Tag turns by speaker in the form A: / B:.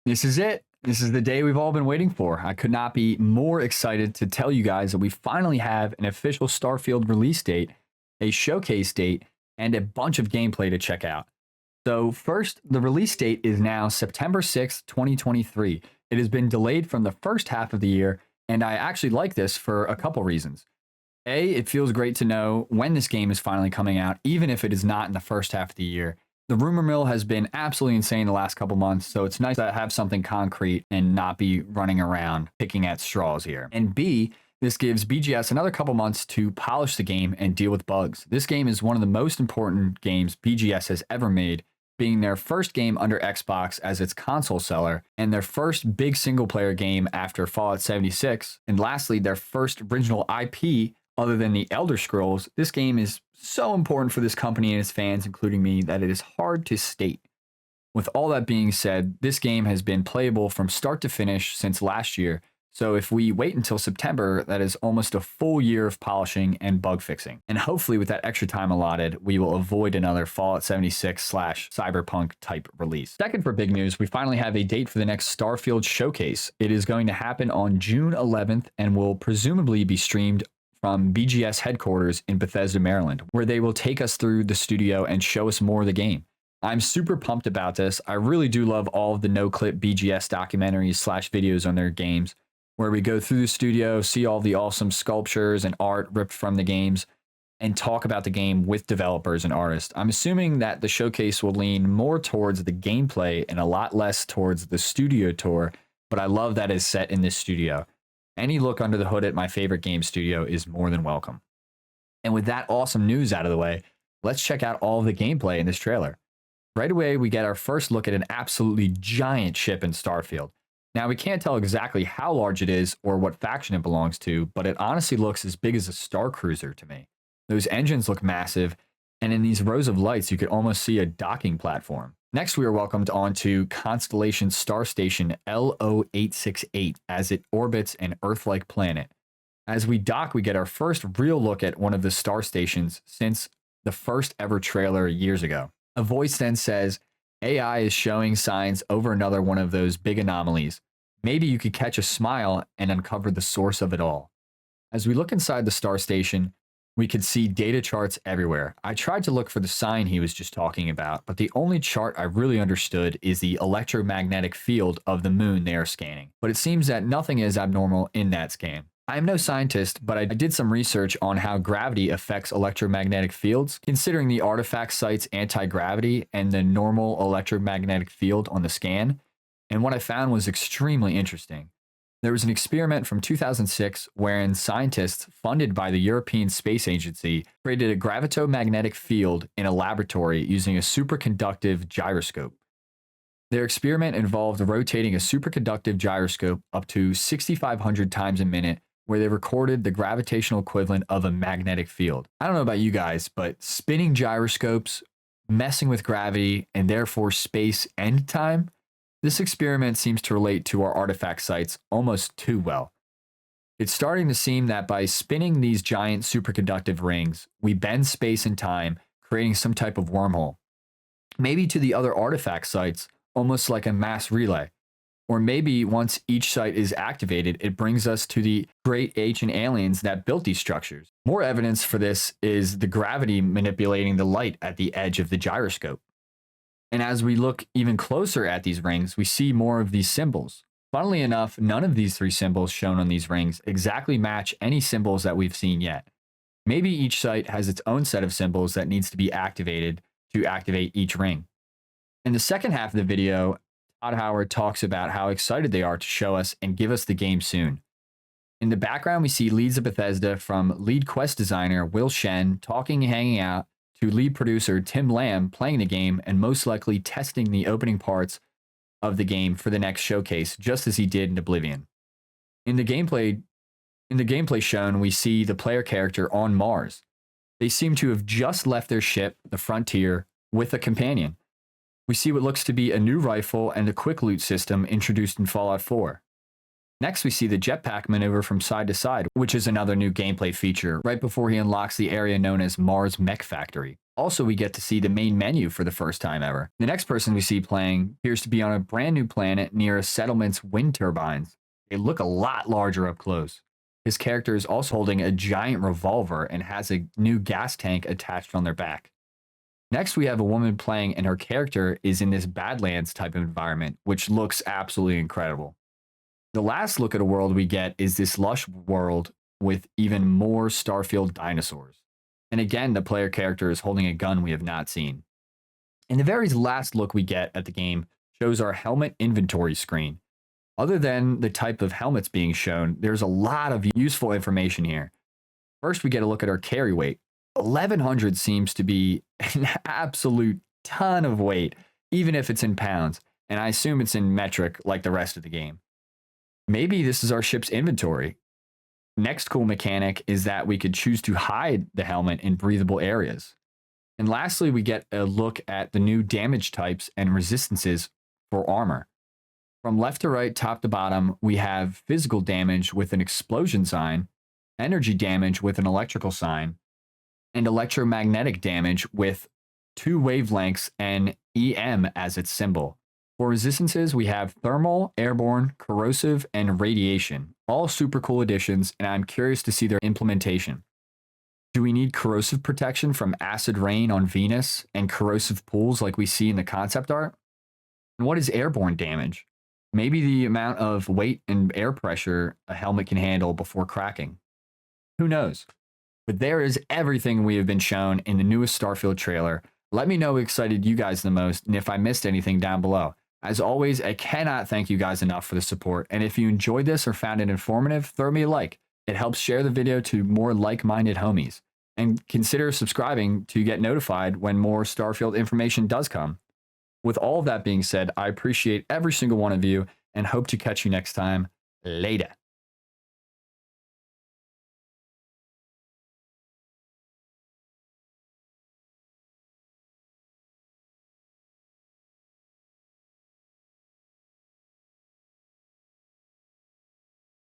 A: This is it. This is the day we've all been waiting for. I could not be more excited to tell you guys that we finally have an official Starfield release date, a showcase date, and a bunch of gameplay to check out. So, first, the release date is now September 6th, 2023. It has been delayed from the first half of the year, and I actually like this for a couple reasons. A, it feels great to know when this game is finally coming out, even if it is not in the first half of the year. The rumor mill has been absolutely insane the last couple months, so it's nice to have something concrete and not be running around picking at straws here. And B, this gives BGS another couple months to polish the game and deal with bugs. This game is one of the most important games BGS has ever made, being their first game under Xbox as its console seller, and their first big single-player game after Fallout 76, and lastly, their first original IP other than the Elder Scrolls. This game is so important for this company and its fans, including me, that it is hard to state. With all that being said, this game has been playable from start to finish since last year, so if we wait until September, that is almost a full year of polishing and bug fixing. And hopefully with that extra time allotted, we will avoid another Fallout 76 / Cyberpunk type release. Second, for big news, we finally have a date for the next Starfield showcase. It is going to happen on June 11th and will presumably be streamed from BGS headquarters in Bethesda, Maryland, where they will take us through the studio and show us more of the game. I'm super pumped about this. I really do love all of the no-clip BGS documentaries / videos on their games, where we go through the studio, see all the awesome sculptures and art ripped from the games, and talk about the game with developers and artists. I'm assuming that the showcase will lean more towards the gameplay and a lot less towards the studio tour, but I love that it's set in this studio. Any look under the hood at my favorite game studio is more than welcome. And with that awesome news out of the way, let's check out all of the gameplay in this trailer. Right away, we get our first look at an absolutely giant ship in Starfield. Now, we can't tell exactly how large it is or what faction it belongs to, but it honestly looks as big as a Star Cruiser to me. Those engines look massive, and in these rows of lights, you could almost see a docking platform. Next, we are welcomed onto Constellation Star Station LO868 as it orbits an Earth-like planet. As we dock, we get our first real look at one of the star stations since the first ever trailer years ago. A voice then says, AI is showing signs over another one of those big anomalies. Maybe you could catch a smile and uncover the source of it all. As we look inside the star station, we could see data charts everywhere. I tried to look for the sign he was just talking about, but the only chart I really understood is the electromagnetic field of the moon they are scanning. But it seems that nothing is abnormal in that scan. I am no scientist, but I did some research on how gravity affects electromagnetic fields, considering the artifact site's anti-gravity and the normal electromagnetic field on the scan, and what I found was extremely interesting. There was an experiment from 2006 wherein scientists funded by the European Space Agency created a gravitomagnetic field in a laboratory using a superconductive gyroscope. Their experiment involved rotating a superconductive gyroscope up to 6,500 times a minute, where they recorded the gravitational equivalent of a magnetic field. I don't know about you guys, but spinning gyroscopes, messing with gravity, and therefore space and time, this experiment seems to relate to our artifact sites almost too well. It's starting to seem that by spinning these giant superconductive rings, we bend space and time, creating some type of wormhole. Maybe to the other artifact sites, almost like a mass relay. Or maybe once each site is activated, it brings us to the great ancient aliens that built these structures. More evidence for this is the gravity manipulating the light at the edge of the gyroscope. And as we look even closer at these rings, we see more of these symbols. Funnily enough, none of these three symbols shown on these rings exactly match any symbols that we've seen yet. Maybe each site has its own set of symbols that needs to be activated to activate each ring. In the second half of the video, Todd Howard talks about how excited they are to show us and give us the game soon. In the background, we see leads of Bethesda from lead quest designer Will Shen talking and hanging out to lead producer Tim Lamb playing the game and most likely testing the opening parts of the game for the next showcase, just as he did in Oblivion. In the gameplay shown, we see the player character on Mars. They seem to have just left their ship, the Frontier, with a companion. We see what looks to be a new rifle and a quick loot system introduced in Fallout 4. Next, we see the jetpack maneuver from side to side, which is another new gameplay feature, right before he unlocks the area known as Mars Mech Factory. Also, we get to see the main menu for the first time ever. The next person we see playing appears to be on a brand new planet near a settlement's wind turbines. They look a lot larger up close. His character is also holding a giant revolver and has a new gas tank attached on their back. Next, we have a woman playing, and her character is in this Badlands type of environment, which looks absolutely incredible. The last look at a world we get is this lush world with even more Starfield dinosaurs. And again, the player character is holding a gun we have not seen. And the very last look we get at the game shows our helmet inventory screen. Other than the type of helmets being shown, there's a lot of useful information here. First, we get a look at our carry weight. 1100 seems to be an absolute ton of weight, even if it's in pounds. And I assume it's in metric like the rest of the game. Maybe this is our ship's inventory. Next cool mechanic is that we could choose to hide the helmet in breathable areas. And lastly, we get a look at the new damage types and resistances for armor. From left to right, top to bottom, we have physical damage with an explosion sign, energy damage with an electrical sign, and electromagnetic damage with 2 wavelengths and EM as its symbol. For resistances, we have thermal, airborne, corrosive, and radiation. All super cool additions, and I'm curious to see their implementation. Do we need corrosive protection from acid rain on Venus and corrosive pools like we see in the concept art? And what is airborne damage? Maybe the amount of weight and air pressure a helmet can handle before cracking. Who knows? But there is everything we have been shown in the newest Starfield trailer. Let me know what excited you guys the most, and if I missed anything down below. As always, I cannot thank you guys enough for the support, and if you enjoyed this or found it informative, throw me a like. It helps share the video to more like-minded homies. And consider subscribing to get notified when more Starfield information does come. With all of that being said, I appreciate every single one of you and hope to catch you next time. Later.